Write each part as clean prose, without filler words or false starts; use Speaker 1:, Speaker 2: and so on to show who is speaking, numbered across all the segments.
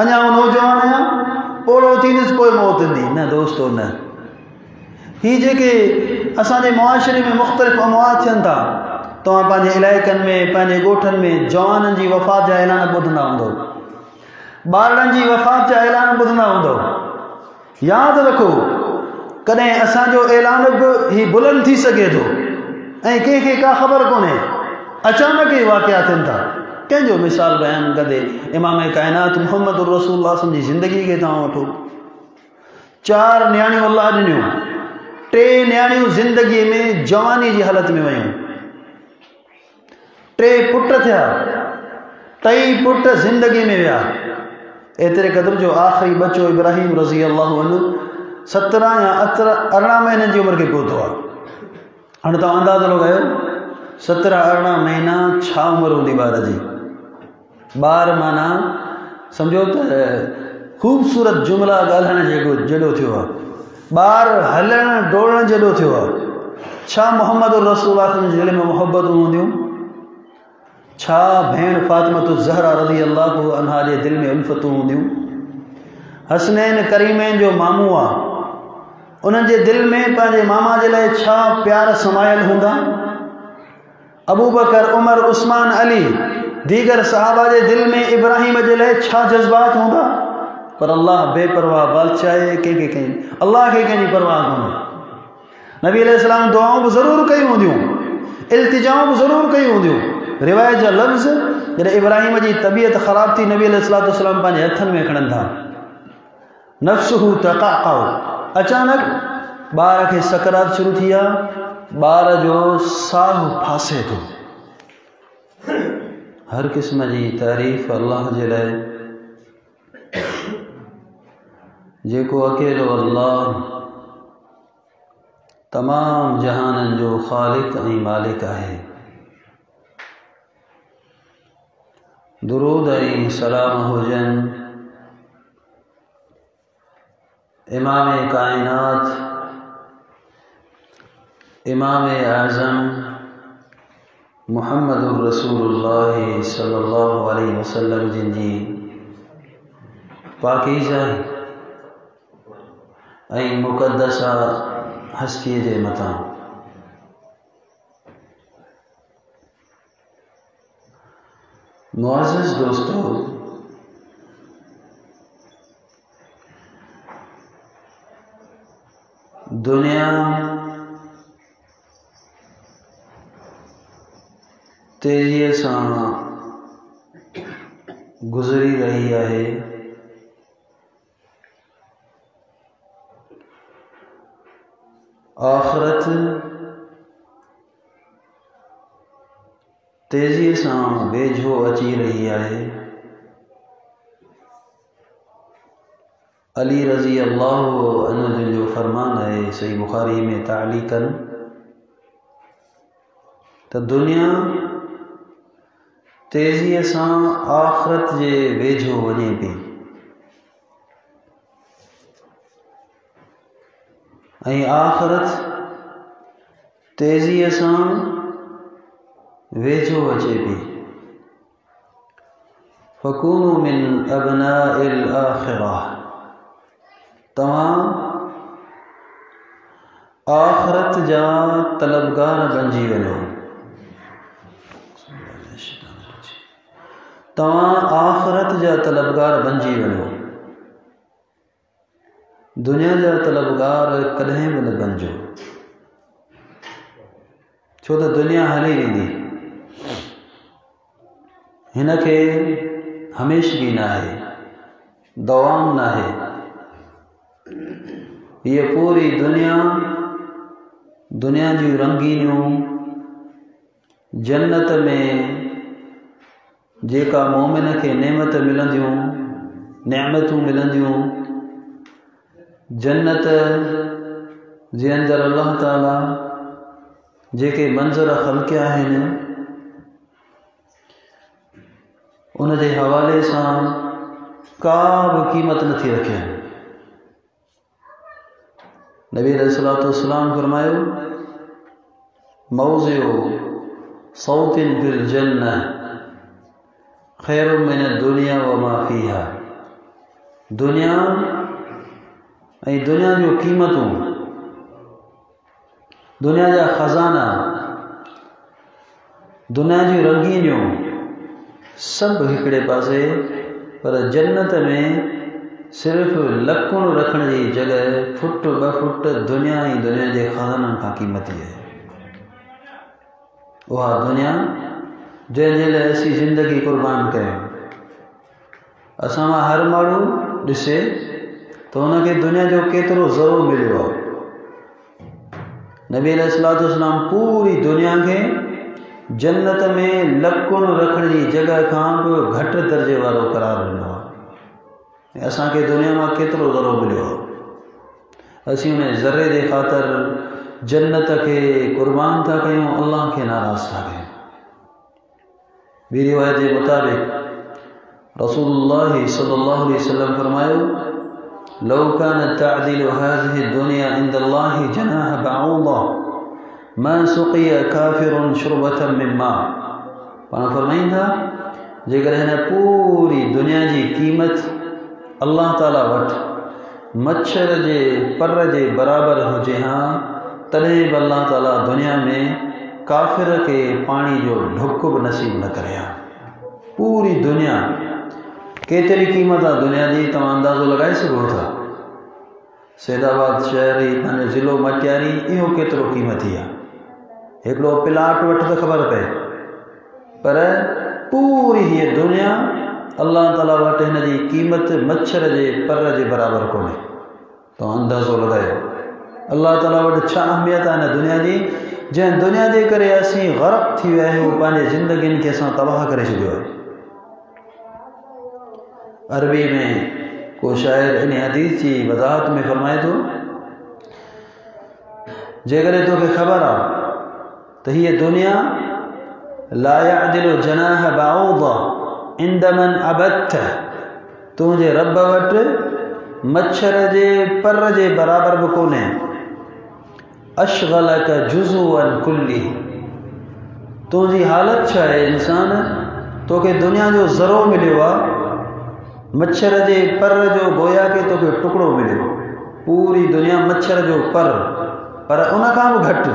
Speaker 1: اञا نوجوان آहियां ओड़ो थींदुसि पोइ मौत ईंदी। न दोस्तो न, ही जेके असांजे मुआशरे में मुख़्तलिफ़ अमवात थियनि था, तव्हां पंहिंजे इलाइक़नि में पंहिंजे ॻोठनि में जवाननि जी वफ़ात जा ऐलान ॿुधंदा हूंदव, ॿारनि जी वफ़ात जा ऐलान ॿुधंदा हूंदव। यादि रखो कॾहिं असांजो ऐलान बि ही बुलंद थी सघे थो ऐं कंहिंखे का ख़बर कोन्हे, अचानक ई वाक़िया थियनि था। कंहिंजो मिसाल बयानु कंदे इमाम काइनात मुहम्मद रसूलुल्लाह जी ज़िंदगी खे तव्हां वठो। 4 नियाणियूं अल्लाह ॾिनियूं, 3 नियाणियूं ज़िंदगीअ में जवानी जी हालत में वयूं, 3 पुट थिया, 3 पुट ज़िंदगी में विया। एतिरे क़दुरु जो आख़िरी बच्चो इब्राहिम रज़ी अल्लाहु अन्हु 17 या 18 महीननि जी उमिरि खे पहुतो आहे। हाणे तव्हां अंदाज़ो लॻायो 17-18 महीना छा उमिरि हूंदी ॿार जी। ॿार माना सम्झो त ख़ूबसूरत जुमिला ॻाल्हाइण जहिड़ो थियो आहे, ॿार हलण डोड़ण जहिड़ो थियो आहे। छा मोहम्मद रसूलुल्लाह जे दिलि में मुहबतूं हूंदियूं, छा भेण फातिमत ज़हरा रज़ी अल्लाहु अन्हा जे दिलि में उल्फ़तूं हूंदियूं। हसनैन करीमैन जो मामू आहे, उन्हनि जे दिलि में पंहिंजे मामा जे लाइ छा प्यार समायल हूंदा। अबू बकर, उमर, उस्मान, अली, दीगर सहाबा जे दिलि में इब्राहिम जे लाइ छा जज़्बात हूंदा। पर अल्लाह बेपरवाह बादशाह आहे, कंहिंखे अल्लाह खे कंहिंजी परवाह कोन्हे। नबी अलैहिस्सलाम दुआऊं बि ज़रूरु कयूं हूंदियूं, इल्तिजाऊं बि ज़रूरु कयूं हूंदियूं। रिवायत जा लफ़्ज़ जॾहिं इब्राहिम जी तबियत ख़राब थी, नबी अलैहिस्सलाम पंहिंजे हथनि में खणनि था, नफ़्सुहु तक़अक़अ, अचानक ॿार खे सकरात शुरू थी आहे, ॿार जो साह फासे थो। हर क़िस्म जी तारीफ़ अल्लाह जे लाइ, जेको अकेलो अल्लाह तमाम जहाननि जो ख़ालिक ऐं मालिक आहे। दुरूद ऐं सलाम हुजनि इमाम काइनात, इमाम आज़म मुहम्मद रसूलुल्लाह सल्लल्लाहु अलैहि वसल्लम जिन जी पाकीज़ा ऐं मुक़द्दसा हस्तीअ जे मथां। मुअज़्ज़िज़ दोस्तो, दुनिया तेज़ीअ सां गुज़री रही आहे। आख़िरत तेज़ीअ सां वेझो अची रही आहे। अली रज़ी अल्लाहु अन्हु जो फरमान है सही बुखारी में तालीकन त दुनिया तेज़ीअ सां आख़िरत जे वेझो वञे पई ऐं आख़िरत तेज़ीअ सां वेझो अचे पई। फ़कूनु मिन अबनाइल आख़िरा, तव्हां आख़िरत जा तलबगार बणिजी वञो। तव्हां आख़िरत जा तलबगार बणिजी वञो, दुनिया जा तलबगार कॾहिं बि न बणिजो, छो त दुनिया हली वेंदी, हिन खे हमेशगी न आहे, दवाम न आहे। ये पूरी दुनिया जी रंगीनियूं जन्नत में जेका मोमिन खे नेमत मिलंदियूं, नेमतूं मिलंदियूं, जन्नत जे अंदरि अल्लाह ताला जेके मंज़र ख़लक़िया आहिनि उन जे हवाले सां का बि क़ीमत नथी रखे। नबी अलैहिस्सलातु वस्सलाम फरमायो, मौज़िउ सौतिन फिल जन्नह खैरुम मिन दुनिया व मा फीहा। दुनिया ऐं दुनिया जूं क़ीमतूं, दुनिया जा ख़ज़ाना, दुनिया जूं रंगीनियूं सभु हिकिड़े पासे, पर जन्नत में सिर्फ़ लकुण रखण जी जॻह फुट ॿ फुट दुनिया ऐं दुनिया जे ख़ज़ाननि खां क़ीमती आहे। उहा दुनिया जंहिंजे लाइ असीं ज़िंदगी क़ुर्बान कयूं। असां मां हर माण्हू ॾिसे त हुनखे दुनिया जो केतिरो ज़रो मिलियो आहे। नबी अलैहिस्सलाम पूरी दुनिया खे जन्नत में लकुण रखण जी जॻह खां बि घटि दर्जे वारो करार ॾिनो आहे। ऐं असांखे दुनिया मां केतिरो ज़रो मिलियो आहे। असीं उन ज़रे जे ख़ातिर जन्नत खे क़ुर्बान था कयूं, अल्लाह खे नाराज़ था कयूं। ॿी रिवायत जे मुताबिक़ रसूलुल्लाह सल्लल्लाहु अलैहि वसल्लम फरमायो, लौ कानत तअदिलु हाज़िहि दुनिया इंदल्लाहि जनाह बअूदा मा सुक़िया काफ़िरुन शुरबतन मिन मा। पाण फरमाईंदा, जेकर हिन पूरी दुनिया जी क़ीमत अल्लाह ताला वटि मच्छर जे पर जे बराबरि हुजे हा, तॾहिं बि अल्लाह ताला दुनिया में काफ़िर खे पाणी जो ढुक बि नसीब न करे हा। पूरी दुनिया केतिरी क़ीमत आहे दुनिया जी, तव्हां अंदाज़ो लॻाए सघो था। सैदाबाद शहर ई पंहिंजो ज़िलो मटियारी, इहो केतिरो क़ीमती आहे। हिकिड़ो प्लाट वटि त ख़बर पए, पर पूरी हीअ दुनिया अल्लाह ताला वटि हिन जी क़ीमत मच्छर जे पर जे बराबरि कोन्हे। तव्हां अंदाज़ो लॻायो अल्लाह ताला वटि छा अहमियत आहे हिन दुनिया जी, जंहिं दुनिया जे करे असीं ग़रक़ थी विया आहियूं, पंहिंजे ज़िंदगियुनि खे असां तबाह करे छॾियो आहे। अरबी में को शाइर इन हदीस जी वज़ाहत में फरमाए थो, जेकॾहिं तोखे ख़बर आहे त हीअ दुनिया ला यअदिलु जनाह बअूदा इंद मन अबदत, तुंहिंजे रब वटि मच्छर जे पर जे बराबरि बि कोन्हे। अशग़लक जुज़ुअन कुल्ली, तुंहिंजी हालत छा आहे इंसान, तोखे दुनिया जो ज़रो मिलियो आहे, मच्छर जे पर जो गोया के तोखे टुकड़ो मिलियो। पूरी दुनिया मच्छर जो पर उन खां बि घटि।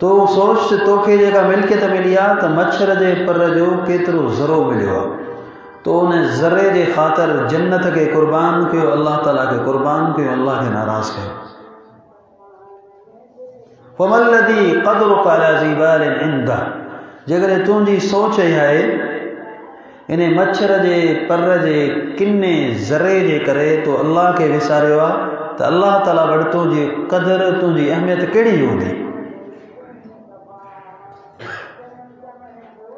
Speaker 1: तो सोच तोखे जेका मिल्कियत मिली आहे त मच्छर जे पर जो केतिरो ज़रो मिलियो आहे। तो उन ज़रे जे ख़ातिर जन्नत खे क़ुर्बान कयो, अल्लाह ताला खे क़ुर्बान कयो, अल्लाह खे नाराज़ कयो। फमल्लज़ी क़दरुक अला ज़िबालिन इंदा, जेकॾहिं तुंहिंजी सोच इहा आहे इन मच्छर जे पर जे किने ज़रे जे करे तो अल्लाह खे विसारियो आहे, त अल्लाह ताला वटि तुंहिंजी क़दुरु, तुंहिंजी अहमियत कहिड़ी हूंदी।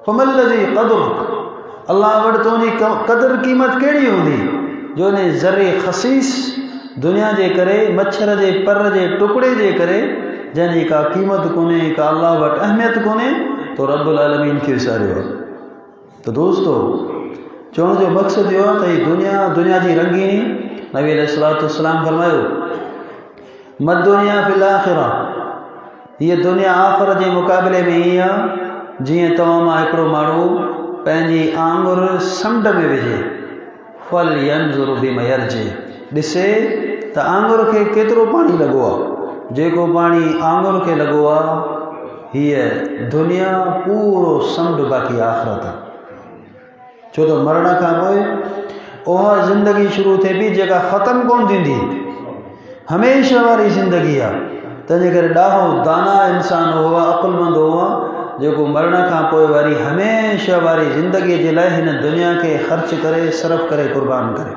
Speaker 1: फमल्लज़ी क़दरुक, अल्लाह वटि तुंहिंजी क़दुरु क़ीमत कहिड़ी हूंदी, जो इन ज़रे ख़सीस दुनिया जे करे, मच्छर जे पर जे टुकड़े जे करे, जंहिंजी का क़ीमत कोन्हे, का अल्लाह वटि अहमियत कोन्हे, तो रब्बुल आलमीन खे विसारियो आहे। तो दोस्तो, चवण जो मक़सदु इहो आहे त हीअ दुनिया जी रंगीनी, नबी अलैहिस्सलाम फरमायो, मद्दुनिया फिल आख़िरा, हीअ दुनिया आख़िरत जे मुक़ाबले में ईअं आहे जीअं तव्हां मां हिकिड़ो माण्हू पंहिंजी आंगुर समुंड में विझे, फल यंज़ुर बिमा यरजे, ॾिसे त आंगुर खे केतिरो पाणी लॻो आहे। जेको पाणी आंगुर खे लॻो आहे, हीअ दुनिया पूरो समुंड बाक़ी आख़िरत आहे। छो त मरण खां पोइ उहा ज़िंदगी शुरू थिए थी जेका ख़तमु कोन थींदी, हमेशह वारी ज़िंदगी आहे। तंहिंजे करे ॾाढो दाना इंसान हुआ, अक़ुलमंद हुआ, जेको मरण खां पोइ वारी हमेशह वारी ज़िंदगीअ जे लाइ हिन दुनिया खे ख़र्च करे, सर्फ करे, क़ुर्बान करे,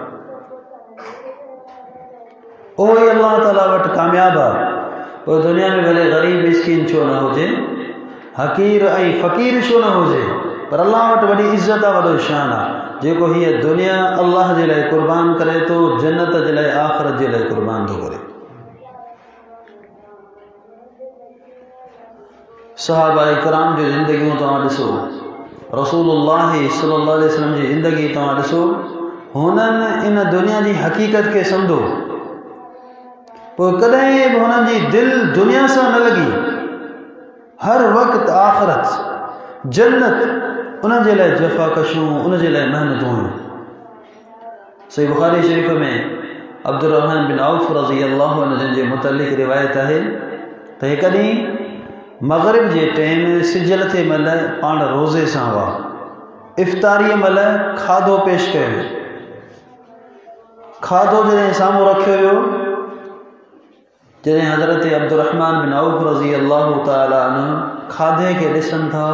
Speaker 1: उहो ई अल्लाह ताला वटि कामयाबु आहे। पोइ दुनिया में भले ग़रीब मिस्किन छो न हुजे, हक़ीर ऐं फ़क़ीर छो न हुजे, पर अल्लाह वटि वॾी इज़त आहे, वॾो शान आहे, जेको हीअ दुनिया अल्लाह जे लाइ क़ुर्बान करे थो, जन्नत जे लाइ, आख़िरत जे लाइ क़ुर्बान थो करे। सहाबाए किराम जी ज़िंदगियूं तव्हां ॾिसो, रसूलुल्लाह सल्लल्लाहु अलैहि वसल्लम जी ज़िंदगी तव्हां ॾिसो, हुननि इन दुनिया जी हक़ीक़त खे सम्झो, पोइ कॾहिं बि हुननि जी दिलि दुनिया सां न लॻी। हर वक़्तु आख़िरत, जन्नत, उन जे लाइ जफ़ाकशूं, उन जे लाइ महिनतूं हुयूं। صحیح بخاری شریف میں عبدالرحمن بن عوف رضی اللہ عنہ جن کے متعلق روایت ہے تو ایک ڈींहुं مغرب کے ٹائم سجل تھے مل پان روزے سے ہوا افطاری مل کھادو پیش کیا کھادو جن ساموں رکھو ہو جن حضرت عبدالرحمن بن عوف رضی اللہ تعالیٰ عنہ کھادے کے ڈسن تھا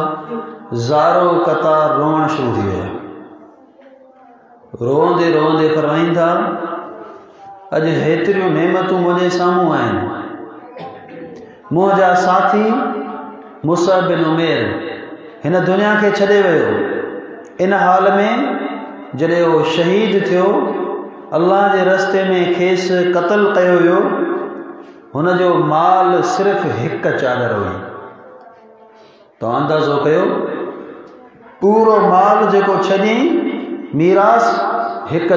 Speaker 1: زارو قطار روئن شروع تھی ویا روندے روندے فرمائیں تھا اج ہیتریوں نعمتوں مجھے ساموں آئیں مجھا ساتھی مصعب بن عمیر ہن دنیا کے چھڑے ویو ان حال میں جڑے وہ شہید تھو اللہ کے رستے میں کھیس قتل کیو ویو ہن جو مال صرف ایک چادر ہوئی تو اندازو کیو پورو مال جو چھڑی میراث ایک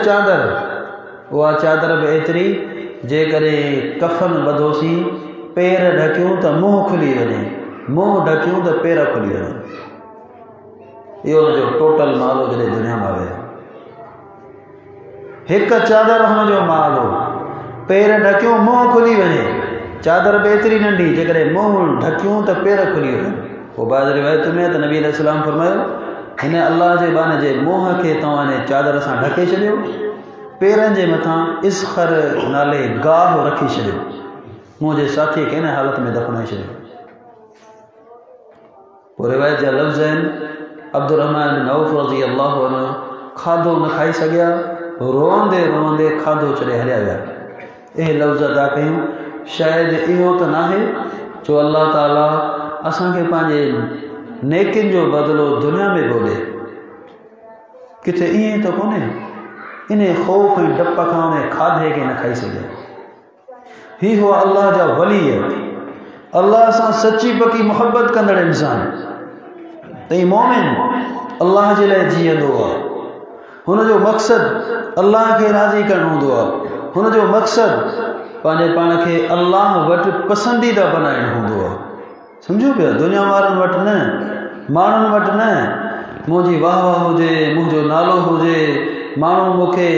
Speaker 1: چادر وہ چادر بھی ایتری جے کرے کفن بدھوسی پیر ڈھکیوں تو منہ کھلی ونے منہ ڈھکیوں تو پیر کھلی ونے یہ جو ٹوٹل مال ہو جڑے دنیا میں آیا ایک چادر ہن جو مال ہو پیر ڈھکیوں منہ کھلی ونے چادر بھی ایتری ننڈی جے کرے منہ ڈھکیوں تو پیر کھلی ونے وہ بعض روایت میں تو نبی علیہ السلام فرمایا ہن اللہ کے بانے جے منہ کے تواں نے چادر سان ڈھکے چھڈیو پیرن کے متھاں اسخر نالے گاہ رکھی چھڈیو مجھے ساتھی کے حالت میں دفنائی چھڈیو وہ روایت جا لفظ ہیں عبدالرحمن بن عوف رضی اللہ عنہ کھادو نہ کھائی سگیا روندے روندے کھادو چڑے ہلیا ویا یہ لفظ ادا کیوں شاید یہ تو نہ ہے جو اللہ تعالیٰ اساں کے پانچے نیکن جو بدلو دنیا میں بولے کتنے یہ تو کونے انہیں خوف ڈپ کھانے کھادے کے نہ کھائی سکے ہی ہوا اللہ جا ولی ہے اللہ سے سچی پکی محبت کندڑ انسان تی مومن اللہ کے لیے جیندو ہے ہن جو مقصد اللہ کے راضی کرنا ہوندو ہے ہن جو مقصد پانجے پان کے اللہ وٹ پسندیدہ بنائڻ ہوندو ہے سمجھو پیا دنیا وارن وٹ نہ مانن وٹ نہ مجھے واہ واہ ہوجے مجھو نالو ہوجے مانو مکھے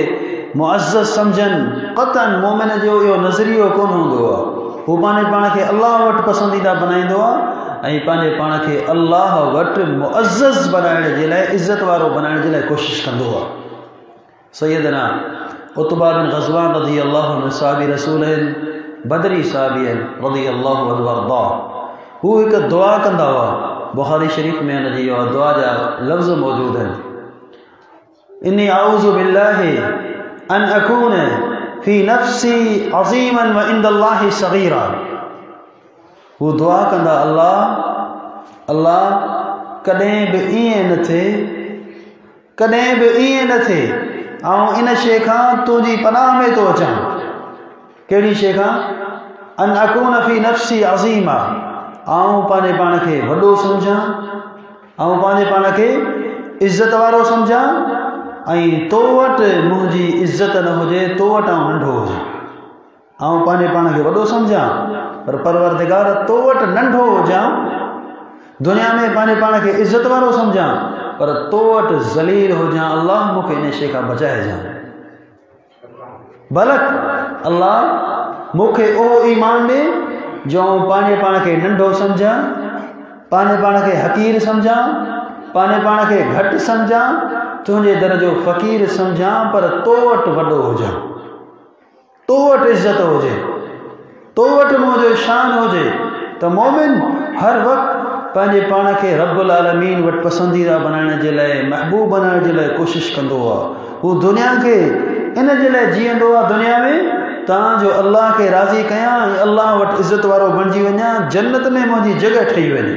Speaker 1: معزز سمجھن قطعاً مومن جو یہ نظریو کون ہوندو ہے وہ پانے پان کے اللہ وٹ پسندیدہ بنائیندو ہے ऐं पंहिंजे पाण खे अल्लाह वटि मुअज़्ज़ज़ बनाइण जे लाइ इज़त वारो बनाइण जे लाइ कोशिशि कंदो आहे सैयदना उतबा बिन ग़ज़वान रज़ी अल्लाहु अन्हु साहबी रसूल आहिनि बदरी साहबी आहिनि रज़ी अल्लाहु अन्हु वरदा हू हिकु दुआ कंदा हुआ बुखारी शरीफ़ में हुन जी दुआ जा लफ़्ज़ मौजूद आहिनि इन्नी आऊज़ु बिल्लाहि अन अकून फी नफ़्सी अज़ीमन व इंदल्लाहि सग़ीरा वो दुआ कंदा अल्लाह कॾहिं बि ईअं न थिए ऐं इन शइ खां तुंहिंजी पनाह में थो अचां कहिड़ी शइ खां अन अकून फी नफ़्सी अज़ीमा आऊं पंहिंजे पाण खे वॾो सम्झां ऐं पंहिंजे पाण खे इज़त वारो सम्झां ऐं तो वटि मुंहिंजी इज़त न हुजे तो वटि आउं नंढो हुजे आऊं पंहिंजे पाण खे वॾो सम्झां पर परवरदिगार तो वटि नंढो हुजां दुनिया में पंहिंजे पाण खे इज़त वारो सम्झां पर तो वटि ज़लील हुजां अल्लाह मूंखे इन शइ खां बचाइजां बलक अल्लाह मूंखे उहो ईमान ॾे जो पंहिंजे पाण खे नंढो सम्झां पंहिंजे पाण खे हक़ीर सम्झां पंहिंजे पाण खे घटि सम्झां तुंहिंजे दर जो फ़क़ीर सम्झां पर तो वटि वॾो हुजां तो वटि इज़त हुजे तो वटि मुंहिंजो शान हुजे त मोमिन हर वक़्तु पंहिंजे पाण खे रब्बुल आलमीन वटि पसंदीदा बनाइण जे लाइ महबूब बनाइण जे लाइ कोशिशि कंदो आहे हू दुनिया खे इन जे लाइ जीअंदो आहे दुनिया में तांजो अल्लाह खे राज़ी कयां ऐं अल्लाह वटि इज़त वारो बणिजी वञा जन्नत में मुंहिंजी जॻह ठही वञे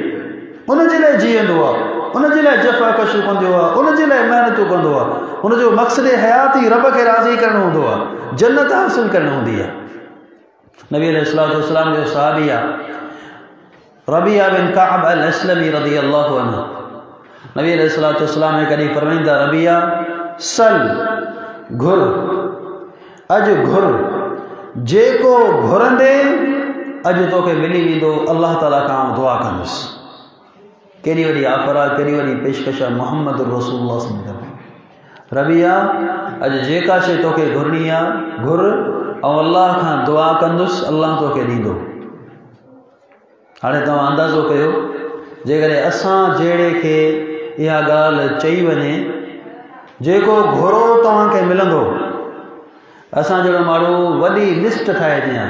Speaker 1: उन जे लाइ जीअंदो आहे उन जे लाइ जफ़ाकशूं कंदो आहे उन जे लाइ महिनतूं कंदो आहे उनजो मक़सद हयात ई रब खे राज़ी करणो हूंदो आहे जन्नत हासिल करणी हूंदी आहे नबी अलैहिस्सलाम जो सहाबी आहे रबिया बिन काब अल अस्लमी रज़ी अल्लाहु अन्हु नबी अलैहिस्सलाम ने कॾहिं फरमाईंदा रबिया सल घुर अॼु घुर जेको घुरंदे अॼु तोखे मिली वेंदो अल्लाह ताला खां दुआ कंदुसि केॾी वॾी आफर आहे केॾी वॾी पेशकश आहे मोहम्मद रसूलुल्लाह सल्लल्लाहु अलैहि वसल्लम रबिया अॼु जेका शइ तोखे घुरणी आहे घुर ऐं अल्लाह खां दुआ कंदुसि, अल्लाह तोखे ॾींदो। हाणे तव्हां अंदाज़ो कयो, जेकॾहिं असां जहिड़े खे इहा ॻाल्हि चई वञे, जेको घुरो तव्हांखे मिलंदो, असां जहिड़ो माण्हू वॾी लिस्ट ठाहे ॾियां,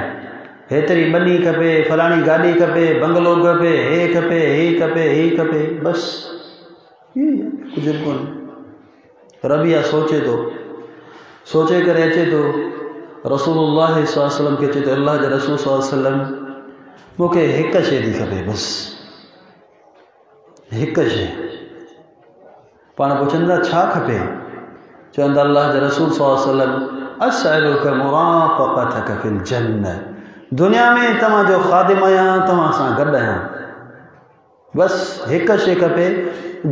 Speaker 1: हेतिरी ॿनी खपे, फलाणी गाॾी खपे, बंगलो खपे, हे खपे, हे खपे, हे खपे, बसि कुझु बि कोन्हे। रबिया सोचे थो, सोचे करे अचे थो रसूलुल्लाह सल्लल्लाहु अलैहि वसल्लम खे, चए थो अल्लाह जे रसूल सल्लल्लाहु अलैहि वसल्लम मूंखे हिकु शइ थी खपे, बसि हिकु शइ। पाण पुछंदा छा खपे? चवंदा अल्लाह जे रसूल सल्लल्लाहु अलैहि वसल्लम असअलुका मुराफ़क़तक फिल जन्नह, दुनिया में तव्हांजो ख़ादिम आहियां, तव्हां सां गॾु आहियां, बसि हिकु शइ खपे,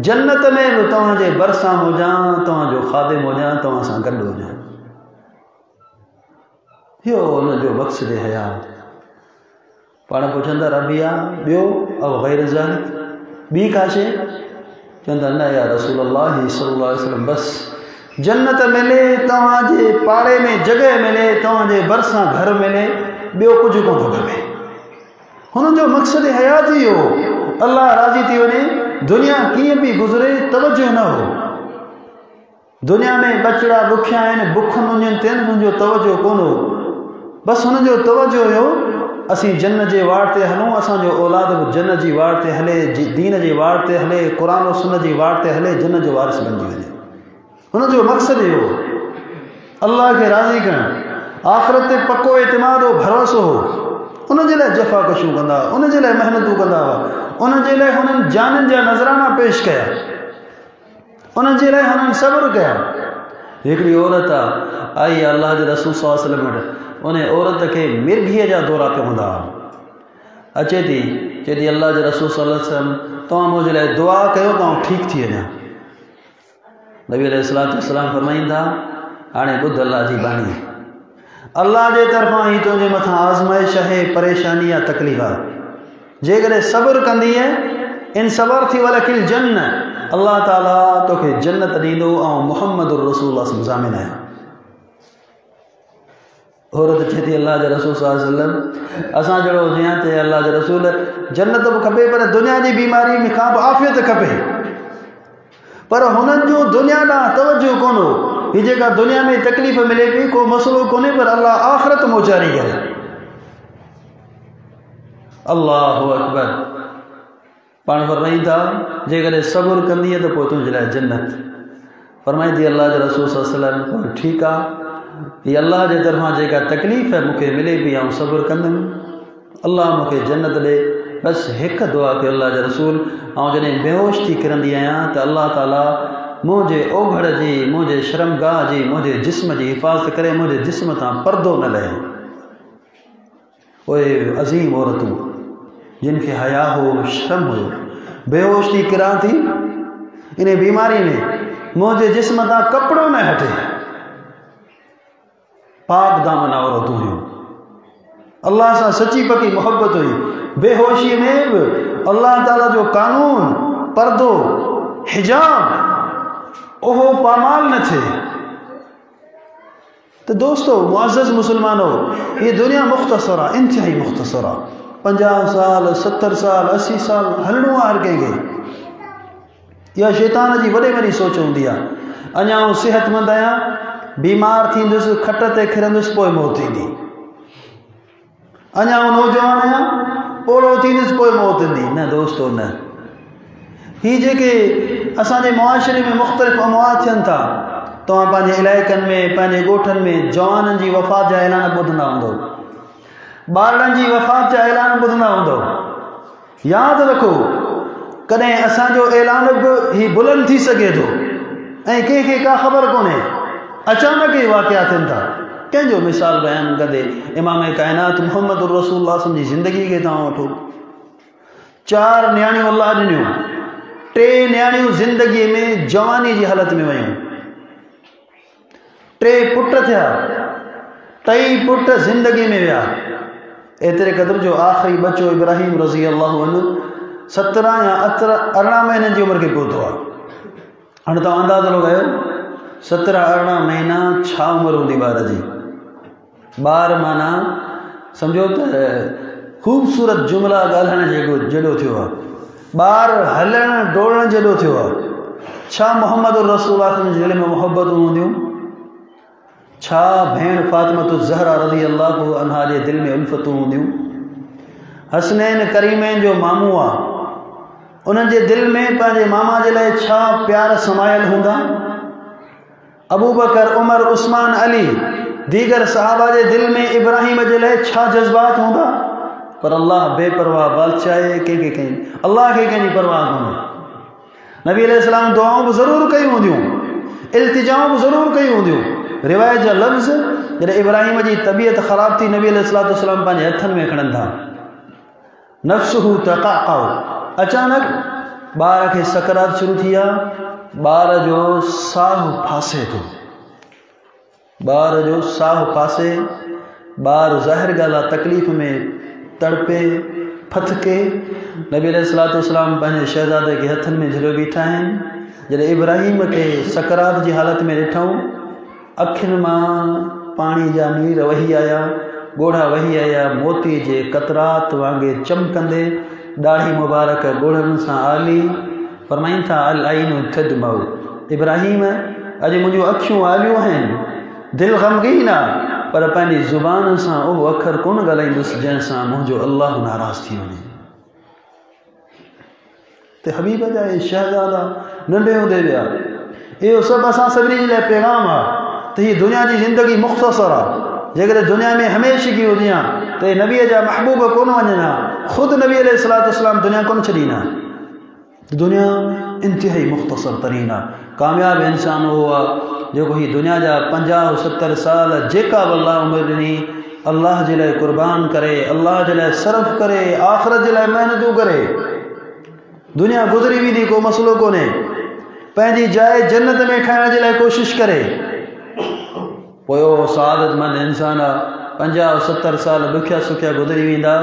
Speaker 1: जन्नत में बि तव्हांजे भरिसां हुजां, तव्हांजो ख़ादिम हुजां, तव्हां सां गॾु हुजां। इहो हुनजो मक़सद हयात। पाण पुछंदा रबिया ॿियो अव गैर ज़ालिक, ॿी का शइ? चवंदा न या रसूलल्लाह सल्लल्लाहु अलैहि वसल्लम, बसि जन्नत मिले, तव्हांजे पाड़े में जॻह मिले, तव्हांजे भरिसां घर मिले, ॿियो कुझु कोन थो खपे। हुनजो मक़सद हयात ई हो, अल्लाह राज़ी थी वञे, दुनिया कीअं बि गुज़रे तवजो न हो। दुनिया में बचड़ा बुखिया आहिनि, बुखनि हुजनि थियनि, हुनजो तवजो कोन हो, बसि हुनजो तवजो हुयो असीं जन्न जे वाड़ ते हलूं, असांजो औलाद बि जन्न जी वाड़ ते हले, दीन जे वाड़ ते हले, क़ुरान और सुन्नत जी वाड़ ते हले, जन्न जो वारिस बणिजी वञे। हुनजो मक़सदु इहो अल्लाह खे राज़ी करणु, आख़िरत ते पको एतिमाद हो, भरोसो हो। उनजे लाइ जफ़ाकशूं कंदा, उनजे लाइ महिनतूं कंदा हुआ, उनजे लाइ हुननि जाननि जा नज़राना पेश कया, उनजे लाइ हुननि सब्र कया। हिकिड़ी औरत आई अल्लाह जे रसूल सल्लल्लाहु अलैहि वसल्लम वटि, उन औरत खे मिर्गीअ जा दौरा पवंदा हुआ। अचे थी, चए थी अल्लाह जे रसूल सल्लल्लाहु अलैहि वसल्लम तव्हां मुंहिंजे लाइ दुआ कयो त आउं ठीकु थी वञा। नबी अलैहिस्सलातु वस्सलाम फरमाईंदा, हाणे ॿुध अल्लाह जी बाणी, अल्लाह जे तरफ़ां ही तुंहिंजे मथां आज़माइश आहे, परेशानी आहे, तकलीफ़ आहे, जेकॾहिं सब्र कंदीअ, इन सबर थी वलकिल जन्न, अल्लाह ताला तोखे जन्नत ॾींदो, ऐं मुहम्मद रसूलुल्लाह ज़ामिन आहियां। औरत चए थी अल्लाह जे रसूल सल्लल्लाहु अलैहि वसल्लम असां जहिड़ो हुजे हा, त अल्लाह जे रसूल जन्नत बि खपे, पर दुनिया जी बीमारी में खां बि आफ़ियत खपे। पर हुननि जो दुनिया ॾांहुं तवजो कोन हो, हीअ जेका दुनिया में तकलीफ़ मिले पई को मसइलो कोन्हे, पर अल्लाह आख़िरत मोचारी करे। अल्लाहु अकबर। पाण फरमाईंदा था जेकॾहिं सब्र कंदीअ त पोइ तुंहिंजे लाइ जन्नत। फरमाईंदी अल्लाह जे रसूल सल्लल्लाहु अलैहि वसल्लम, पोइ ठीकु आहे, हीअ अल्लाह जे तरफ़ां जेका तकलीफ़ मूंखे मिले पई, ऐं सब्र कंदुमि, अल्लाह मूंखे जन्नत ॾे। बसि हिकु दुआ कयो अल्लाह जे रसूल, ऐं जॾहिं बेहोश थी किरंदी आहियां त अल्लाह ताला मुंहिंजे ओघड़ जी, मुंहिंजे शर्मगाह जी, मुंहिंजे जिस्म जी हिफ़ाज़त करे, मुंहिंजे जिस्म तां पर्दो न लहे। उहे अज़ीम औरतूं जिन खे हया हो, शर्म हुयो, बेहोश थी किरां थी, इन बीमारी में मुंहिंजे जिस्म तां कपिड़ो न हटे, पाक दामन औरतूं हुयूं, अल्लाह सां सची पकी मोहब्बत हुई, बेहोशी में बि अल्लाह ताला जो कानून, पर्दो, हिजाब ओहो पामाल न थिए। तो दोस्तों मुअज़्ज़ज़ मुसलमानों, ये दुनिया मुख्तसर आहे, इंतहाई मुख्तसर आहे। 50 साल 70 साल 80 साल हलणो आहे हर कंहिंखे। इहा शैतान जी वॾे वॾी सोच हूंदी आहे। अञा आउं सिहतमंद आहियां, बीमार थींदुसि, खट ते किरंदुसि, पोइ मौत थींदी। अञा आउं नौजवान आहियां, ओड़ो थींदुसि, पोइ मौत ईंदी। न दोस्तो न, ही जेके असांजे मुआशरे में मुख़्तलिफ़ अमवात थियनि था, तव्हां पंहिंजे इलाइक़नि में, पंहिंजे ॻोठनि में जवाननि जी वफ़ात जा ऐलान ॿुधंदा हूंदव, ॿारनि जी वफ़ात जा ऐलान ॿुधंदा हूंदव। यादि रखो, कॾहिं असांजो ऐलान बि ही बुलंद थी सघे थो ऐं कंहिंखे का ख़बर कोन्हे, अचानक ई वाक़िया थियनि था। कंहिंजो मिसाल बयानु कंदे इमाम काइनात मुहम्मद रसूलुल्लाह जी ज़िंदगी खे तव्हां वठो। 4 नियाणियूं अल्लाह ॾिनियूं, 3 नियाणियूं ज़िंदगीअ में जवानी जी हालत में वयूं, 3 पुट थिया, 3 पुट ज़िंदगी में विया। एतिरे क़दुरु जो आख़िरी बच्चो इब्राहिम रज़ी अल्लाहु अन्हु 17 या 18 महीननि जी उमिरि खे पहुतो आहे। हाणे तव्हां अंदाज़ो लॻायो, 17-18 महीना छा उम्र हूंदी ॿार जी? ॿार माना सम्झो त ख़ूबसूरत जुमला ॻाल्हाइण जहिड़ो थियो आहे, ॿार हलण डोड़ण जहिड़ो थियो आहे। छा मोहम्मद रसूलुल्लाह जे दिलि में मोहब्बतूं हूंदियूं? छा भेण फातिमा ज़हरा रज़ी अल्लाहु अन्हा जे दिलि में उल्फ़तूं हूंदियूं? हसनैन करीमैन जो मामू आहे, उन्हनि जे दिलि में पंहिंजे मामा जे लाइ छा प्यार समायल हूंदा? अबू बकर, उमर, उस्मान, अली, दीगर सहाबा जे दिलि में इब्राहिम जे लाइ छा जज़्बात हूंदा? पर अल्लाह बेपरवाह बादशाह आहे, कंहिंखे अल्लाह खे कंहिंजी परवाह कोन्हे। नबी अलैहिस्सलाम दुआऊं बि ज़रूरु कयूं हूंदियूं, इल्तिजाऊं बि ज़रूरु कयूं हूंदियूं। रिवायत जा लफ़्ज़, जॾहिं इब्राहिम जी तबियत ख़राब थी, नबी अलैहिस्सलाम पंहिंजे हथनि में खणनि था, नफ़्सुहु तक़अक़अ, अचानक ॿार खे सकरात शुरू थी आहे, ॿार जो साहु फासे थो, ॿार जो साहु फासे, ॿार ज़ाहिर ॻाल्हि आहे तकलीफ़ में तड़पे फथके। नबी अलैहिस्सलाम पंहिंजे शहज़ादे खे हथनि में झलियो बीठा आहिनि। जॾहिं इब्राहिम खे सकरात जी हालत में ॾिठऊं, अखियुनि मां पाणी जा नीर वही आया, ॻोढ़ा वही आया, मोती जे कतरात वांगुरु चमकंदे, ॾाढ़ी मुबारक ॻोढ़नि सां आली। फरमाइनि था अल आइनु तदमउ, इब्राहिम अॼु मुंहिंजूं अखियूं आलियूं आहिनि, दिलि ग़मगीन आहे, पर पंहिंजी ज़ुबान सां उहो अखर कोन ॻाल्हाईंदुसि जंहिंसां मुंहिंजो अल्लाह नाराज़ थी वञे। त हबीब जा इहे शहज़ादा नंढे हूंदे विया। इहो सभु असां सभिनी जे लाइ पैगाम आहे त हीअ दुनिया जी ज़िंदगी मुख़्तसर आहे। जेकॾहिं दुनिया में हमेशगी हुजे हा त नबीअ जा महबूब कोन वञनि हा, ख़ुदि नबी अलैहिस्सलाम दुनिया कोन छॾीनि हा। दुनिया इंतिहाई मुख़्तसर तरीन आहे। कामयाब इंसान उहो आहे जेको हीअ दुनिया जा 50-70 साल जेका बि अल्लाह उमिरि ॾिनी, अल्लाह जे लाइ क़ुर्बान करे, अल्लाह जे लाइ सर्फ करे, आख़िरत जे लाइ महिनतूं करे। दुनिया गुज़री वेंदी, को मसइलो कोन्हे, पंहिंजी जाइ जन्नत में ठाहिण जे लाइ कोशिशि करे। पोइ उहो सआदतमंद इंसान आहे। 50-70 साल ॾुखिया सुखिया गुज़री वेंदा,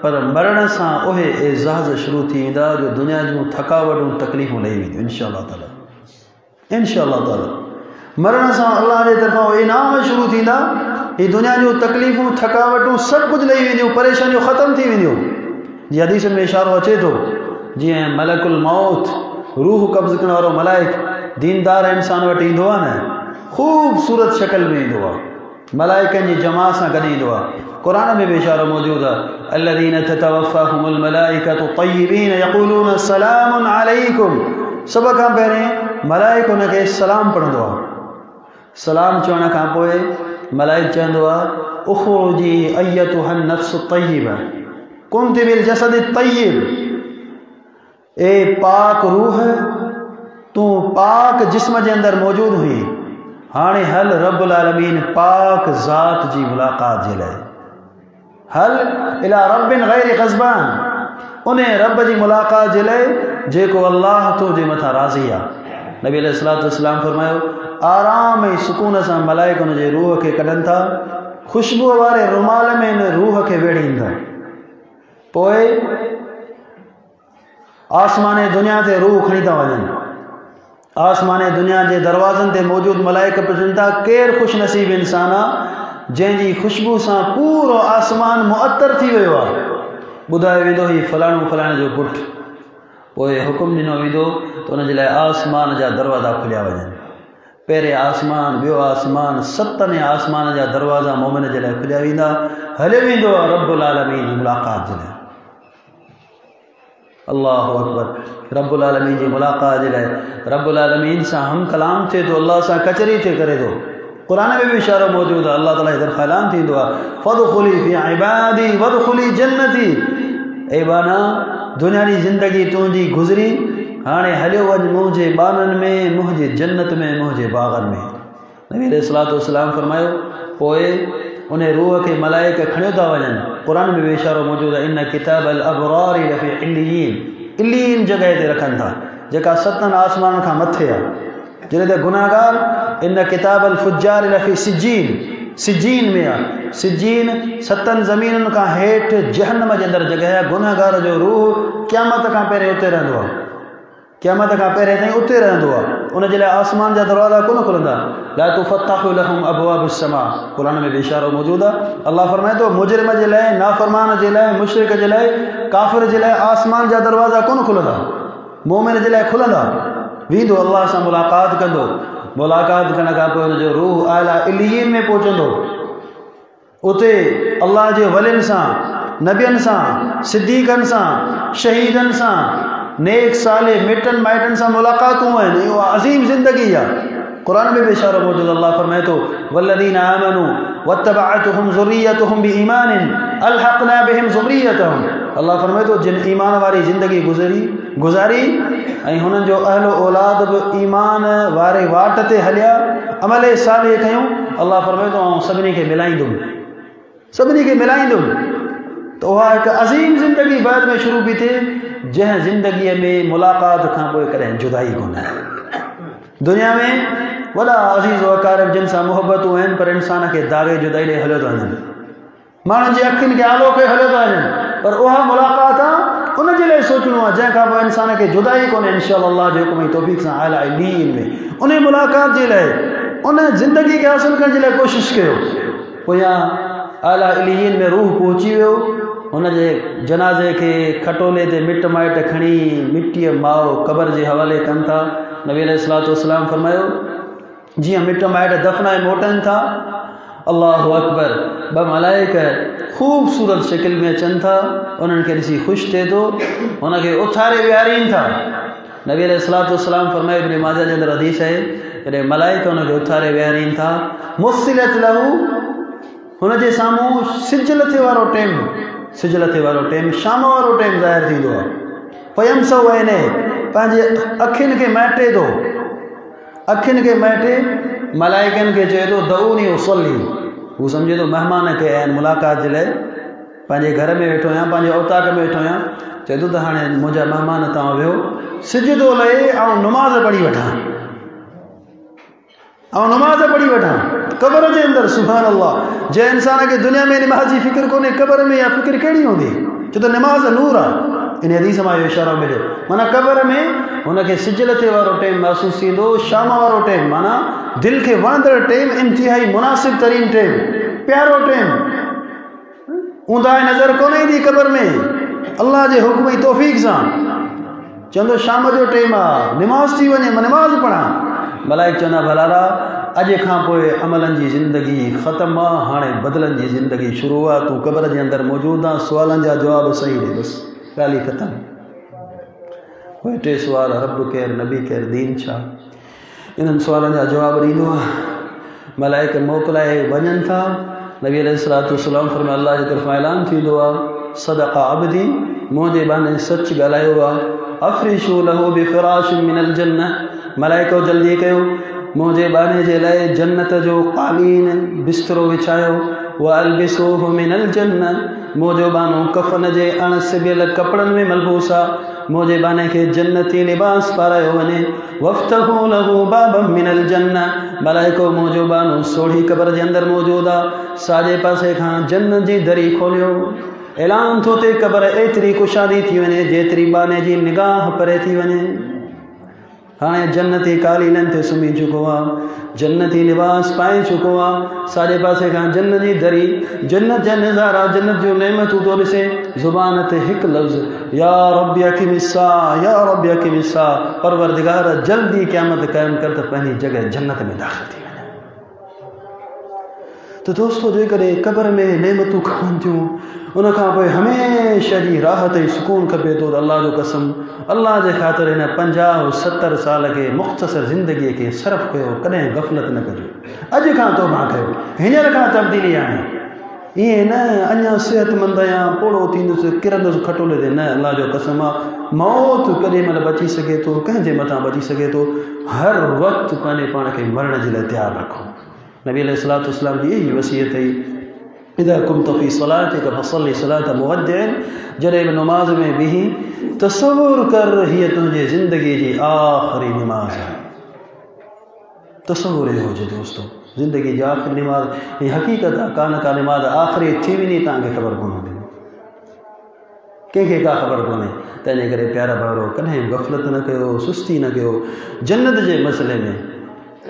Speaker 1: पर मरण सां उहे एज़ाज़ शुरू थी वेंदा जो दुनिया जूं थकावटूं तकलीफ़ूं लही वेंदियूं इंशाअल्लाह ताला। इंशाअल्लाह ताला मरण सां अल्लाह जे तरफ़ां इनाम शुरू थींदा। हीअ दुनिया जूं तकलीफ़ूं थकावटूं सभु कुझु लही वेंदियूं, परेशानियूं ख़तमु थी वेंदियूं। जीअं हदीस में इशारो अचे थो, जीअं मलकुल मौत रूह कब्ज़ करण वारो मलाइक दीनदार इंसान वटि ईंदो आहे न, ख़ूबसूरत शक्ल में ईंदो आहे, मलाइकनि जी जमात सां गॾु ईंदो आहे। क़ुरान में बि इशारो मौजूदु आहे, अल्लज़ीन ततवफ़ाहुमुल मलाइकतु तय्यबीन यक़ूलून सलामुन अलैकुम। सभ खां पहिरें मलाइक हुनखे सलाम पढ़ंदो आहे। सलाम चवण खां पोइ मलाइक चवंदो आहे, उख़रुजी अय्यतुहन नफ्सु तय्यबा कुन्ति बिल जसद तय्यब। ए पाक रूह, तूं पाक जिस्म जे अंदरि मौजूदु हुई, हाणे हल रब्बुल आलमीन पाक ज़ात जी मुलाक़ात जे लाइ, हल इला रब्बिन गैर ग़ज़बान, उन रब जी मुलाक़ात जे लाइ जेको अल्लाह तुंहिंजे मथां राज़ी आहे। नबी अलैहिस्सलाम फरमायो, आराम ऐं सुकून सां मलाइक हुन जे रूह खे कढनि था, ख़ुशबूअ वारे रुमाल में हिन रूह खे वेड़ींदा। पोइ आसमान दुनिया ते रूह खणी था वञनि। आसमान दुनिया जे दरवाज़नि ते मौजूदु मलाइक पुछनि था, केरु ख़ुशि नसीब इंसान आहे जंहिंजी ख़ुशबू सां पूरो आसमान मुअत्तर थी वियो आहे। ॿुधायो वेंदो ही फलाणो फलाणे जो पुटु। पोइ हुकुम ॾिनो वेंदो त हुनजे लाइ आसमान जा दरवाज़ा खुलिया वञनि। पहिरें आसमान, ॿियो आसमान, 7 आसमान जा दरवाज़ा मोमिन जे लाइ खुलिया वेंदा। हलियो वेंदो आहे रब्बुल आलमीन जी मुलाक़ात जे लाइ। अल्लाहु अकबर। रब्बुल आलमीन जी मुलाक़ात जे लाइ रब्बुल आलमीन सां हम कलाम थिए थो, अल्लाह सां कचहरी थिए करे थो। क़ुरान में भी इशारो मौजूद है, अल्लाह ताला तरफ़ ऐलान थींदो आहे, फदख़ुली फी इबादी वदख़ुली जन्नती। ए बाना दुनिया जी ज़िंदगी तुंहिंजी गुज़री, हाणे हलियो वञ मुंहिंजे बाननि में, मुंहिंजे जन्नत में, मुंहिंजे बाग़नि में। नबी अलैहिस्सलातु वस्सलाम फरमायो, पोइ उन रूह के मलाइक खणियो था वञनि। क़ुरान में भी इशारो मौजूद है, इन किताब अल अबरारी लफ़ी इल्लीन, इल्लीन जगह ते रखनि था, जेका 7 आसमान खां मथे आहे। जॾहिं त गुनाहगार इन किताब अल फुज्जार लफ़ी सिज्जीन, सिज्जीन में आहे। सिज्जीन 7 ज़मीनुनि खां हेठि जहन्नम जे अंदरि जगह आहे। गुनाहगार जो रूह क़यामत खां पहिरियों उते रहंदो आहे। क़यामत खां पहिरें ताईं उते रहंदो आहे। उन जे लाइ आसमान जा दरवाज़ा कोन खुलंदा। ला तुफ़त्तहु लहुम अबवाबुस समा, क़ुरान में बि इशारो मौजूदु आहे। अल्लाह फरमाए थो मुजरिम जे लाइ, नाफ़रमान जे लाइ, मुशरिक जे लाइ, काफ़िर जे लाइ आसमान जा दरवाज़ा कोन खुलंदा, मोमिन जे लाइ खुलंदा। वेंदो अल्लाह सां मुलाक़ात कंदो, मुलाक़ात करण खां पोइ हुनजो रूह आला इलीन में पहुचंदो। उते अल्लाह जे वलियुनि सां, नबियनि सां, सिद्दीक़नि सां, शहीदनि सां, नेक साले मिटनि माइटनि सां मुलाक़ातूं आहिनि। इहो अज़ीम ज़िंदगी आहे। क़ुरान में भी इशारो मौजूद। अल्लाह फरमाए थो वल्लज़ीना आमनू वत्तबअतहुम ज़ुर्रियतुहुम बिईमानिन अलहक़ना बिहिम ज़ुर्रियतहुम। अल्लाह फरमाए थो जिन ईमान वारी ज़िंदगी गुज़ारी ऐं हुननि जो अहलो औलाद बि ईमान वारे वाट ते हलिया, अमल साले कयूं, अल्लाह फरमाए थो आउं सभिनी खे मिलाईंदुमि, सभिनी खे मिलाईंदुमि। तो उहा हिकु अज़ीम ज़िंदगी बाद में शुरू बि थिए, जंहिं ज़िंदगीअ में मुलाक़ात खां पोइ कॾहिं जुदाई कोन आहे। दुनिया में वॾा अज़ीज़ वक़ारिब जिन सां मुहबतूं आहिनि, पर इंसान खे दाग़े जुदाई ॾे हलियो थो वञनि, माण्हुनि जी अखियुनि खे आलो खे हलियो थो वञनि। पर उहा मुलाक़ात आहे, उन जे लाइ सोचणो आहे जंहिंखां पोइ इंसान खे जुदाई कोन्हे। इंशाअल्लाह अल्लाह जे हुकुम जी तौफ़ीक़ सां आला इलीन में उन मुलाक़ात जे लाइ, उन ज़िंदगी खे हासिल करण जे लाइ कोशिशि कयो। पोइ आला इलीन में रूह पहुची वियो, हुनजे जनाज़े खे खटोले ते मिट माइट खणी मिटीअ माओ क़बर जे हवाले कनि था। नबी अलैहिस्सलातु वस्सलाम फरमायो जीअं मिट माइट दफ़नाए मोटनि था, अल्लाहु अकबर, ॿ मलाइक ख़ूबसूरत शिकिल में अचनि था, उन्हनि खे ॾिसी ख़ुशि थिए थो, हुनखे उथारे विहारीनि था। नबी अलैहिस्सलातु वस्सलाम फरमायो, इब्न माजा जे अंदरि हदीस आहे, जॾहिं मलाइक हुनखे उथारे विहारीनि था, मुस्सिलत लहू, हुनजे साम्हूं सिज लथे वारो टाइम, सिज लथे वारो टाइम, शाम वारो टाइम ज़ाहिर थींदो आहे। फयमसहु ऐने, पंहिंजे अखियुनि खे महटे थो, अखियुनि खे महटे मलाइकनि खे चए थो दऊनी उसल्ली। हू सम्झे थो महिमान के आहिनि मुलाक़ात जे लाइ, पंहिंजे घर में वेठो आहियां, पंहिंजे औताक में वेठो आहियां, चए थो त हाणे मुंहिंजा महिमान तव्हां वियो, सिज थो लहे, ऐं नमाज़ पढ़ी वठां, ऐं नमाज़ पढ़ी वठां क़बर जे अंदरि। सुभान अल्लाह, जंहिं इंसान खे दुनिया में नमाज़ जी फ़िक्र कोन्हे, क़बर में इहा फ़िक्र कहिड़ी हूंदी? छो त नमाज़ नूर आहे। इन हदीस मां इहो इशारो मिलियो, माना क़बर में हुनखे सिज लथे वारो टाइम महसूसु थींदो, शाम वारो टाइम, माना दिलि खे वणंदड़ टाइम, इंतिहाई मुनासिब तरीन टाइम, प्यारो टाइम। ऊंदाहि नज़र कोन ईंदी क़बर में, अल्लाह जे हुक्म जी तौफ़ीक़ सां चवंदो शाम जो टाइम आहे, नमाज़ थी वञे, मां नमाज़ पढ़ां। मलाइक चवंदा भलारा, अॼु खां पोइ अमलनि जी ज़िंदगी ख़तमु आहे, हाणे बदिलनि जी ज़िंदगी शुरू आहे। तूं क़बर जे अंदरि मौजूदु आहे, सुवालनि जा जवाब सही ॾे, बसि ॻाल्हि ई ख़तमु। पोइ टे सुवाल, रब केरु, नबी केरु, दीन छा, इन्हनि सुवालनि जा जवाब ॾींदो आहे। मलाइक मोकिलाए वञनि था। नबी अलैहिस्सलातु वस्सलाम फरमाए, अल्लाह जी तरफ़ां ऐलान थींदो आहे, सदक़ा अब्दी, मुंहिंजे बाने सच ॻाल्हायो आहे। अफ़रिशू लहू बिफ़िराशिन मिनल जन्नह, मलाइको जल्दी कयो, मुंहिंजे बाने जे लाइ जन्नत जो क़ालीन बिस्तरो विछायो। व अलबिसूहु मिनल जन्नह, मुंहिंजो बानो कफ़न जे अण सिबियल कपिड़नि में मलबूस आहे, मुंहिंजे बाने खे जन्नती लिबास पारायो वञे। वफ़्तहू लहू बाबम मिनल जन्नह, मलाइको मुंहिंजो बानो सोढ़ी क़बर जे अंदरि मौजूदु आहे, साॼे पासे खां जन्नत जी दरी खोलियो। ऐलान थो थिए क़बर एतिरी कुशादी थी वञे जेतिरी बाने जी निगाह परे थी वञे। हाणे जन्नती कालीननि ते सुम्ही चुको आहे, जन्नती लिबास पाए चुको आहे, साॼे पासे खां जन्नत जी दरी, जन्नत जा नज़ारा, जन्नत जूं नेमतूं थो ॾिसे। ज़ुबान ते हिकु लफ़्ज़, या रब्बी अक़िमिस्सा, या रब्बी अक़िमिस्सा, परवरदिगार जल्दी क़यामत क़ाइमु कर त पंहिंजी जॻह जन्नत में दाख़िल थी वञे। तो दोस्तों, जेकॾहिं क़बर में नेमतूं खपनि थियूं, उनखां पोइ हमेशह जी राहत ऐं सुकून खपे थो, त अल्लाह जो कसम, अल्लाह जे ख़ातिर हिन 50-70 साल खे मुख़्तसर ज़िंदगीअ खे सर्फ़ कयो, कॾहिं गफ़लत न कजो। अॼु खां तौबा कयो, हींअर खां तब्दीली आणे। ईअं न अञा सिहतमंद आहियां, पोड़ो थींदुसि, किरंदुसि खटोले ते, न, अल्लाह जो कसम आहे, मौत केॾी महिल बची सघे थो, कंहिंजे मथां बची सघे थो। हर वक़्तु पंहिंजे पाण खे मरण जे लाइ तयारु रखो। नबी अलैहिस्सलातु वस्सलाम जी यही वसीयत हुई, इदा कुंत फी सलातिक फसल्ली सलात मुवद्दिअन, जॾहिं बि नमाज़ में वेही तसव्वुर कर हीअ तुंहिंजे ज़िंदगी जी आख़िरी नमाज़ आहे। तसव्वुर इहो हुजे दोस्तो, ज़िंदगी जी आख़िरी नमाज़, हीअ हक़ीक़त आहे, का न का नमाज़ आख़िरी थी वञे, तव्हांखे ख़बर कोन हूंदी। कंहिंखे का ख़बर कोन्हे। तंहिंजे करे प्यारा भाउरो कॾहिं ग़फ़लत न कयो, सुस्ती न कयो। जन्नत जे मसइले में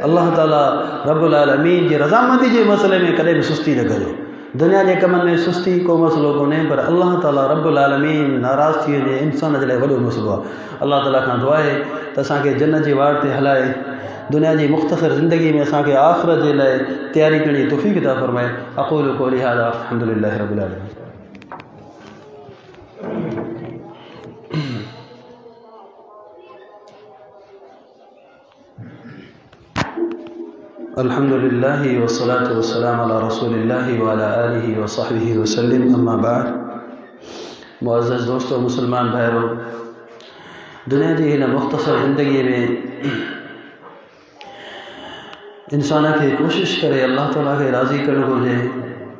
Speaker 1: अल्लाह ताला रब्बुल आलमीन जी रज़ामंदी जे मसइले में कॾहिं बि सुस्ती न कयो। दुनिया जे कमनि में सुस्ती को मसइलो कोन्हे, पर अल्लाह ताला रब्बुल आलमीन नाराज़ थी वञे इंसान जे लाइ वॾो मसइलो आहे। अल्लाह ताला खां दुआ आहे त असांखे जन्नत जी वाट ते हलाए, दुनिया जी मुख़्तसर ज़िंदगी में असांखे आख़िरत जे लाइ तयारी करणी तौफ़ीक़ अता फ़रमाए। अक़ूलु क़ौली हाज़ा अल्हम्दुलिल्लाहि रब्बिल आलमीन। अल्हम्दुलिल्लाहि वस्सलातु वस्सलामु अला रसूलिल्लाहि व अला आलिहि व सहबिहि वसल्लम, अम्मा बाद। मुअज़्ज़ज़ दोस्तों, मुसलमान भाइरों, दुनिया जी हिन मुख़्तसर ज़िंदगी में इंसान खे कोशिश करे अल्लाह ताला खे राज़ी करणु घुरिजे।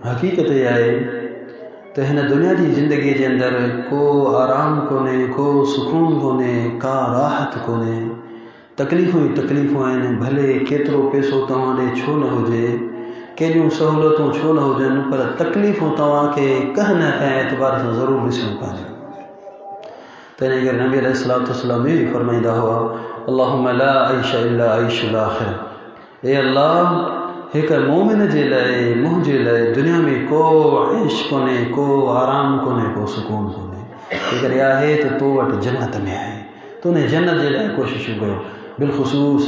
Speaker 1: हक़ीक़त इहा आहे त हिन दुनिया जी ज़िंदगीअ जे अंदरि को आराम कोन्हे, को सुकून कोन्हे, का राहत कोन्हे। तकलीफ़ूं ई तकलीफ़ूं आहिनि। भले केतिरो पैसो तव्हां ॾे छो न हुजे, केॾियूं सहूलियतूं छो न हुजनि, पर तकलीफ़ूं तव्हांखे कंहिं न कंहिं एतबार सां ज़रूरु ॾिसणियूं पवंदियूं। तंहिंजे करे नबी अलैहिस्सलातु वस्सलाम इहो ई फरमाईंदा हुआ, अल्लाहुम्मा ला ऐश इल्ला ऐशुल आख़िरा। ए अल्लाह, हिकु मोमिन जे लाइ, मुंहिंजे लाइ दुनिया में को ऐश कोन्हे, को आराम कोन्हे, को सुकून कोन्हे। जेकर इहा आहे त तो वटि जन्नत में आहे। तो उन जन्नत जे लाइ कोशिशूं कयो। बिलख़ुसूस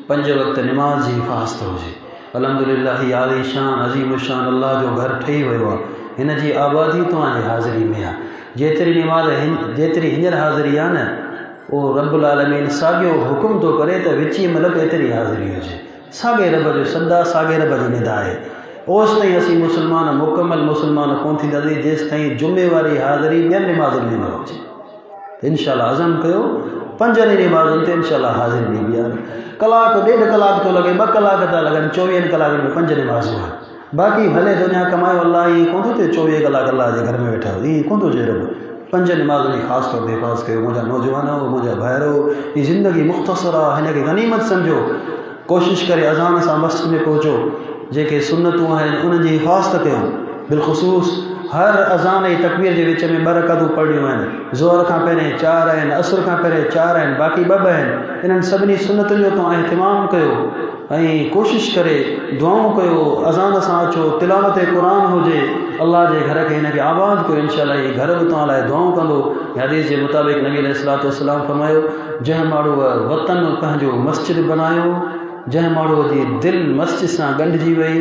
Speaker 1: 5 वक़्त निमाज़ जी हिफ़ाज़त हुजे। अल्हम्दुलिल्लाह, आली शान अज़ीम शान अल्लाह जो घर ठही वियो आहे। हिन जी आबादी तव्हांजी हाज़िरी में आहे। जेतिरी निमाज़ जेतिरी हींअर हाज़िरी आहे न, उहो रब्बुल आलमीन साॻियो हुकुम थो करे त विची मतिलबु एतिरी हाज़िरी हुजे। साॻे रब जो सदा, साॻे रब जी निदा आहे। ओसि ताईं असीं मुस्लमान मुकमल मुस्लमान कोन थींदासीं जेसि ताईं जुमे वारी हाज़िरी ॿियनि निमाज़ुनि में न हुजे। इंशाअल्लाह अज़म कयो 5 निमाज़ुनि ते इंशाअल्लाह हाज़िर ॾिबी आहे। कलाक 1.5 कलाक थो लॻे, 2 कलाक था लॻनि, 24 कलाकनि में 5 निमाज़ूं आहिनि। बाक़ी भले दुनिया कमायो, अल्लाह ईअं कोन थो थिए 24 कलाक अल्लाह जे घर में वेठा हो, ईअं कोन थो चए रब। 5 निमाज़ुनि जी ख़ासि तौर ते हिफ़ाज़त कयो। मुंहिंजा नौजवानो, मुंहिंजा भाइरो, हीअ ज़िंदगी मुख़्तसर आहे, हिन खे गनीमत सम्झो। कोशिश करे अज़ान सां मस्जिद में पहुचो। जेके सुन्नतूं आहिनि उन्हनि जी हिफ़ाज़त कयो। बिलख़ुसूस हर अज़ान ऐं तकबीर जे विच में 2 रकातूं पढ़णियूं आहिनि। ज़ोहर खां पहिरें 4 आहिनि, असर खां पहिरें 4 आहिनि, बाक़ी 2 आहिनि। इन्हनि सभिनी सुन्नतुनि जो तव्हां इहतिमाम कयो ऐं कोशिश करे दुआऊं कयो। अज़ान सां अचो, तिलावत क़ुरान हुजे, अल्लाह जे घर खे हिन खे आबाद कयो। इंशाअल्लाह हीअ घर बि तव्हां लाइ दुआऊं कंदो। हदीस जे मुताबिक़ नबी अलैहिस्सलातु वस्सलाम फरमायो, जंहिं माण्हूअ वतन पंहिंजो मस्जिद बनायो, जंहिं माण्हूअ जी दिलि मस्जिद सां ॻंढिजी वई,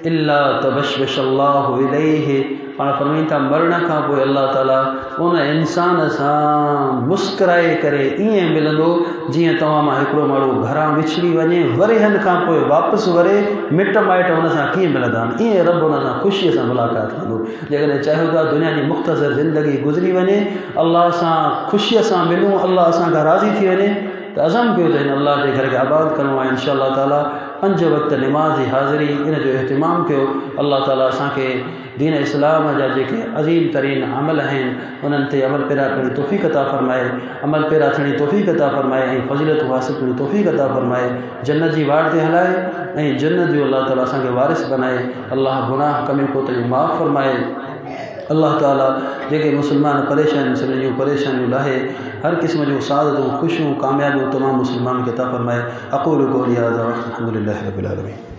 Speaker 1: इल्ला तबशबशल्लाहु इलैहि, पाण फरमाईनि था मरण खां पोइ अल्लाह ताला उन इंसान सां मुस्कुराए करे ईअं मिलंदो जीअं तव्हां मां हिकिड़ो माण्हू घरां विछड़ी वञे, वरिहनि खां पोइ वापसि वरे, मिट माइट हुन सां कीअं मिलंदा आहिनि, ईअं रब हुन सां ख़ुशीअ सां मुलाक़ात कंदो। जेकॾहिं चाहियो था दुनिया जी मुख़्तसर ज़िंदगी गुज़री वञे, अल्लाह सां ख़ुशीअ सां मिलूं, अल्लाह असांखां राज़ी थी वञे, त अज़म कयो त हिन अल्लाह जे घर खे आबाद करिणो आहे। इंशाअल्लाह ताला 5 वक़्त निमाज़ जी हाज़िरी, इन जो इहतिमाम कयो। अल्लाह ताला असांखे दीन इस्लाम जा जेके अज़ीम तरीन अमल आहिनि उन्हनि ते अमल पैरा करणी तौफ़ीक़ अता फ़रमाए, अमल पैरा थियणी तौफ़ीक़ अता फ़रमाए ऐं फ़ज़ीलत हासिल करणी तौफ़ीक़ अता फ़रमाए, जन्नत जी वाट ते हलाए ऐं जन्नत जो अल्लाह ताला असांखे वारिस बनाए। अल्लाह गुनाह कमियूं कोताहियूं माफ़ फ़रमाए। अल्लाह ताला जेके मुसलमान परेशान, सभिनी जूं परेशानियूं लाहे, हर क़िस्म जूं सादतूं, ख़ुशियूं, कामयाबियूं तमामु मुसलमान खे अता फ़रमाए। अक़ूलु क़ौली हाज़ा, अल्हम्दुलिल्लाहि रब्बिल आलमीन।